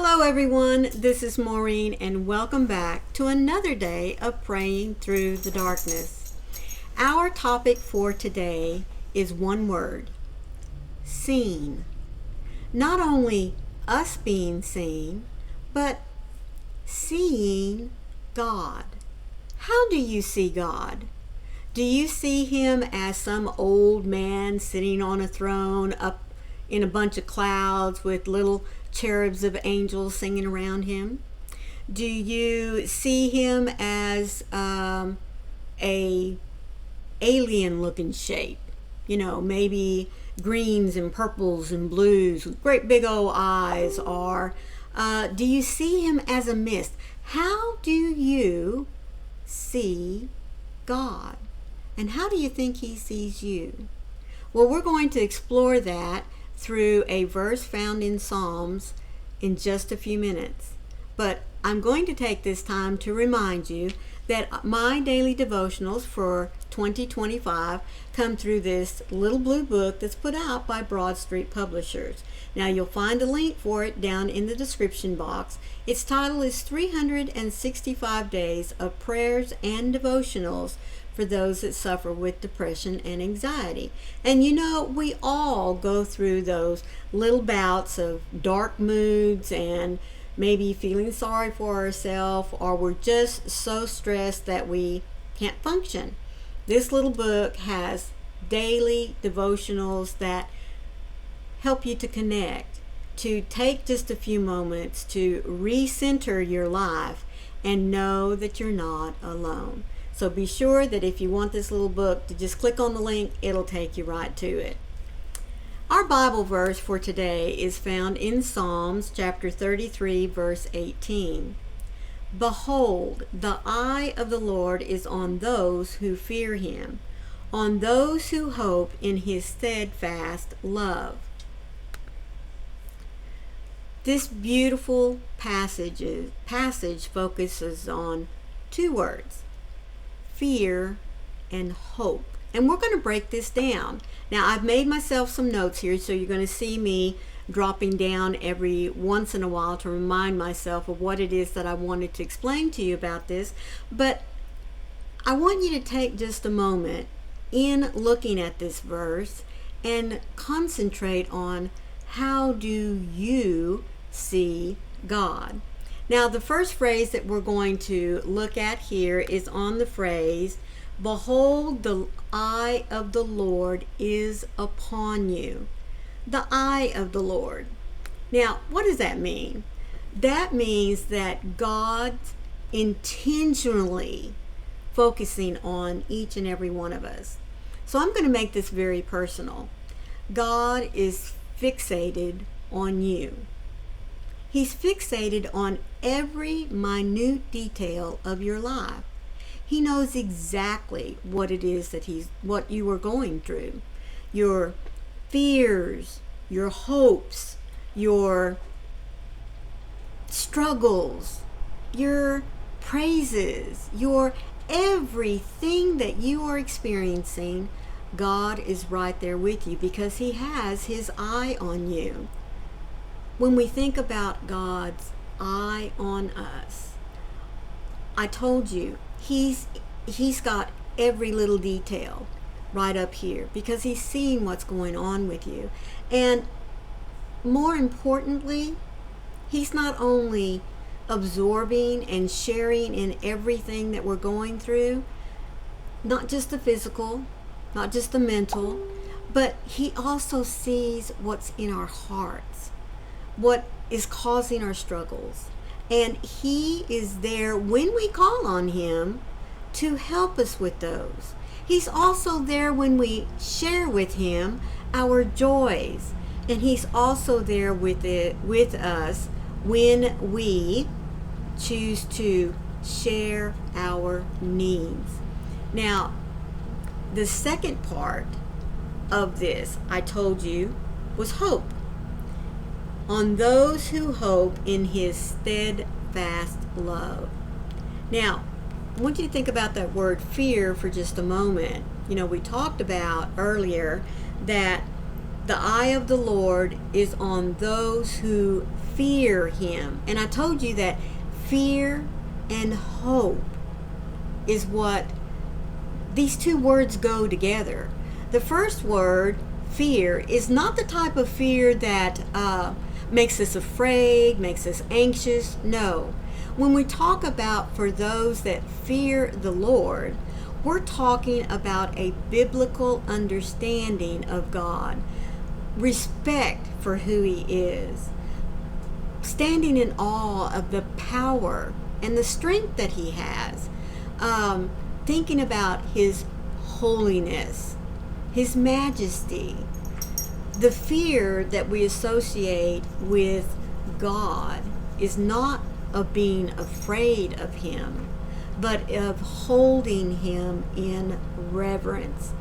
Hello everyone, this is Maureen and welcome back to another day of Praying Through the Darkness. Our topic for today is one word: seen. Not only us being seen, but seeing God. How do you see God? Do you see Him as some old man sitting on a throne up in a bunch of clouds with little cherubs of angels singing around Him? Do you see Him as a alien looking shape? You know, maybe greens and purples and blues with great big old eyes. Or do you see Him as a mist? How do you see God? And how do you think He sees you? Well, we're going to explore that through a verse found in Psalms in just a few minutes. But I'm going to take this time to remind you that my daily devotionals for 2025 come through this little blue book that's put out by Broad Street Publishers. Now you'll find a link for it down in the description box. Its title is 365 Days of Prayers and Devotionals for those that suffer with depression and anxiety. And you know, we all go through those little bouts of dark moods and maybe feeling sorry for ourselves, or we're just so stressed that we can't function. This little book has daily devotionals that help you to connect, to take just a few moments to recenter your life and know that you're not alone. So be sure that if you want this little book, to just click on the link, it'll take you right to it. Our Bible verse for today is found in Psalms chapter 33, verse 18. Behold, the eye of the Lord is on those who fear Him, on those who hope in His steadfast love. This beautiful passage focuses on two words: fear and hope. And we're going to break this down. Now, I've made myself some notes here, so you're going to see me dropping down every once in a while to remind myself of what it is that I wanted to explain to you about this. But I want you to take just a moment in looking at this verse and concentrate on how do you see God. Now, the first phrase that we're going to look at here is on the phrase, behold, the eye of the Lord is upon you. The eye of the Lord. Now, what does that mean? That means that God's intentionally focusing on each and every one of us. So I'm going to make this very personal. God is fixated on you. He's fixated on every minute detail of your life. He knows exactly what it is what you are going through. Your fears, your hopes, your struggles, your praises, your everything that you are experiencing. God is right there with you because He has His eye on you. When we think about God's eye on us, I told you, He's got every little detail right up here because He's seeing what's going on with you. And more importantly, He's not only absorbing and sharing in everything that we're going through, not just the physical, not just the mental, but He also sees what's in our hearts, what is causing our struggles. And He is there when we call on Him to help us with those. He's also there when we share with Him our joys. And He's also there with us when we choose to share our needs. Now, the second part of this, I told you, was hope. On those who hope in His steadfast love. Now, I want you to think about that word fear for just a moment. You know, we talked about earlier that The eye of the Lord is on those who fear him. And I told you that fear and hope is what these two words go together. The first word, fear, is not the type of fear that makes us afraid, makes us anxious. No. When we talk about for those that fear the Lord, we're talking about a biblical understanding of God, respect for who he is, standing in awe of the power and the strength that he has, thinking about his holiness, his majesty. The fear that we associate with God is not of being afraid of him, but of holding him in reverence.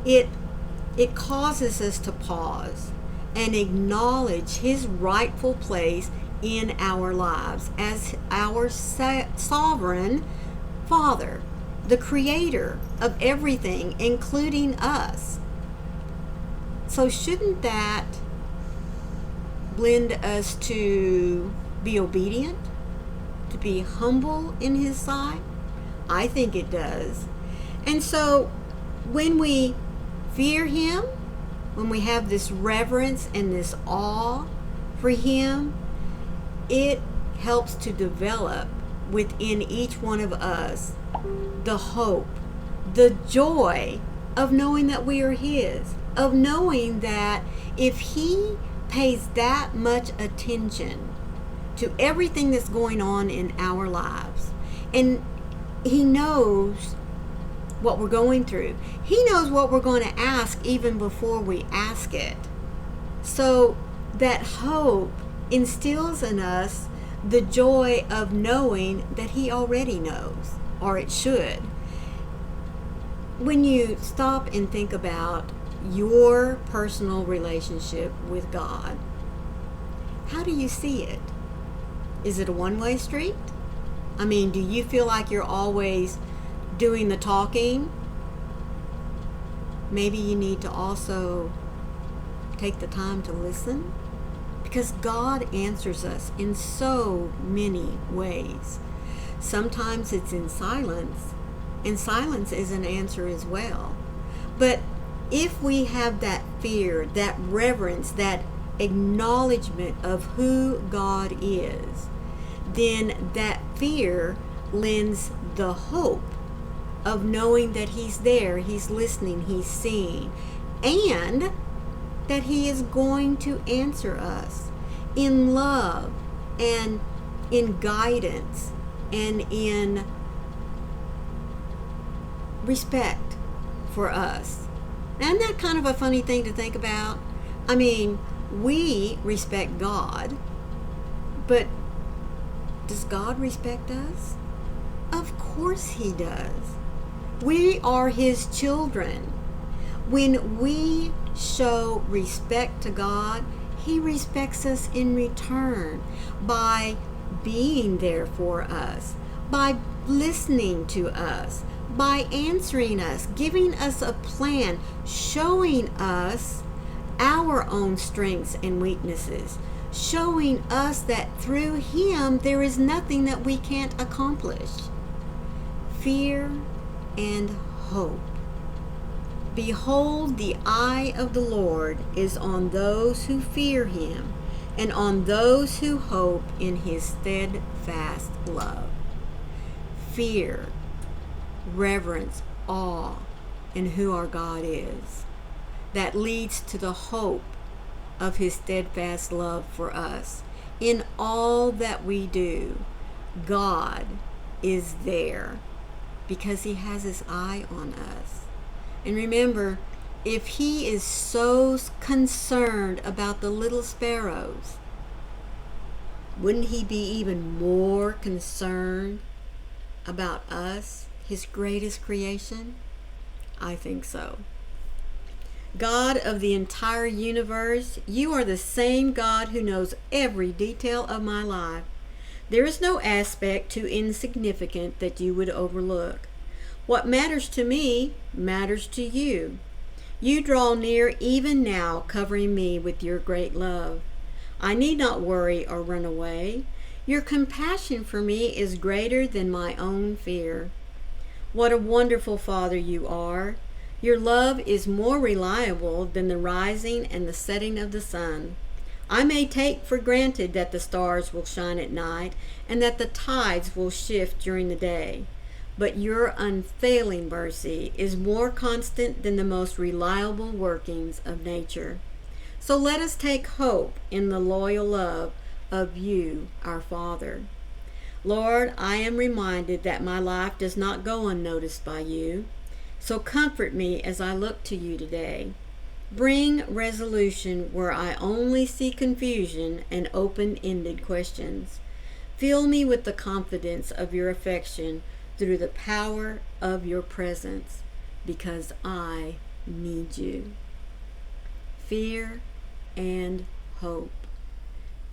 It causes us to pause and acknowledge his rightful place in our lives as our sovereign Father, the creator of everything, including us. So shouldn't that lend us to be obedient, to be humble in his sight? I think it does. And so when we fear him, when we have this reverence and this awe for him, it helps to develop within each one of us the hope, the joy of knowing that we are his, of knowing that if he pays that much attention to everything that's going on in our lives, and he knows what we're going through, he knows what we're going to ask even before we ask it. So that hope instills in us the joy of knowing that he already knows, or it should. When you stop and think about your personal relationship with God, how do you see it? Is it a one-way street? I mean, do you feel like you're always doing the talking? Maybe you need to also take the time to listen, because God answers us in so many ways. Sometimes it's in silence, and silence is an answer as well. But if we have that fear, that reverence, that acknowledgement of who God is, then that fear lends the hope of knowing that he's there, he's listening, he's seeing, and that he is going to answer us in love and in guidance and in respect for us. Isn't that kind of a funny thing to think about? I mean, we respect God, but does God respect us? Of course he does. We are his children. When we show respect to God, he respects us in return by being there for us, by listening to us, by answering us, giving us a plan, showing us our own strengths and weaknesses, showing us that through him there is nothing that we can't accomplish. Fear and hope. Behold, the eye of the Lord is on those who fear him, and on those who hope in his steadfast love. Fear, reverence, awe in who our God is. That leads to the hope of his steadfast love for us. In all that we do, God is there because he has his eye on us. And remember, if he is so concerned about the little sparrows, wouldn't he be even more concerned about us, his greatest creation? I think so. God of the entire universe, you are the same God who knows every detail of my life. There is no aspect too insignificant that you would overlook. What matters to me matters to you. You draw near even now, covering me with your great love. I need not worry or run away. Your compassion for me is greater than my own fear. What a wonderful Father you are. Your love is more reliable than the rising and the setting of the sun. I may take for granted that the stars will shine at night and that the tides will shift during the day. But your unfailing mercy is more constant than the most reliable workings of nature. So let us take hope in the loyal love of you, our Father. Lord, I am reminded that my life does not go unnoticed by you. So comfort me as I look to you today. Bring resolution where I only see confusion and open-ended questions. Fill me with the confidence of your affection through the power of your presence, because I need you. Fear and hope.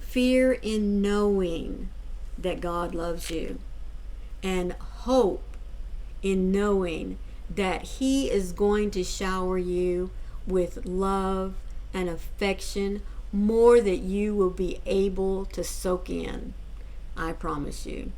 Fear in knowing that God loves you, and hope in knowing that He is going to shower you with love and affection more than you will be able to soak in. I promise you.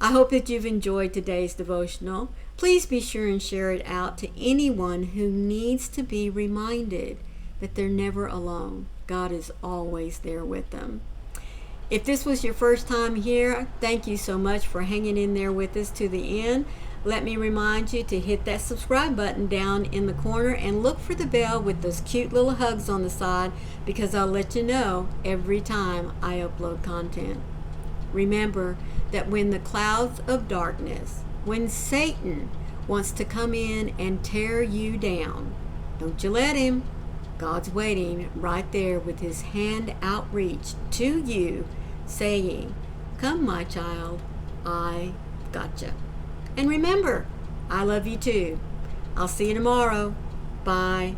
I hope that you've enjoyed today's devotional. Please be sure and share it out to anyone who needs to be reminded that they're never alone. God is always there with them. If this was your first time here, thank you so much for hanging in there with us to the end. Let me remind you to hit that subscribe button down in the corner and look for the bell with those cute little hugs on the side, because I'll let you know every time I upload content. Remember that when the clouds of darkness, when Satan wants to come in and tear you down, don't you let him. God's waiting right there with his hand outreached to you, saying, "Come, my child, I gotcha." And remember, I love you too. I'll see you tomorrow. Bye.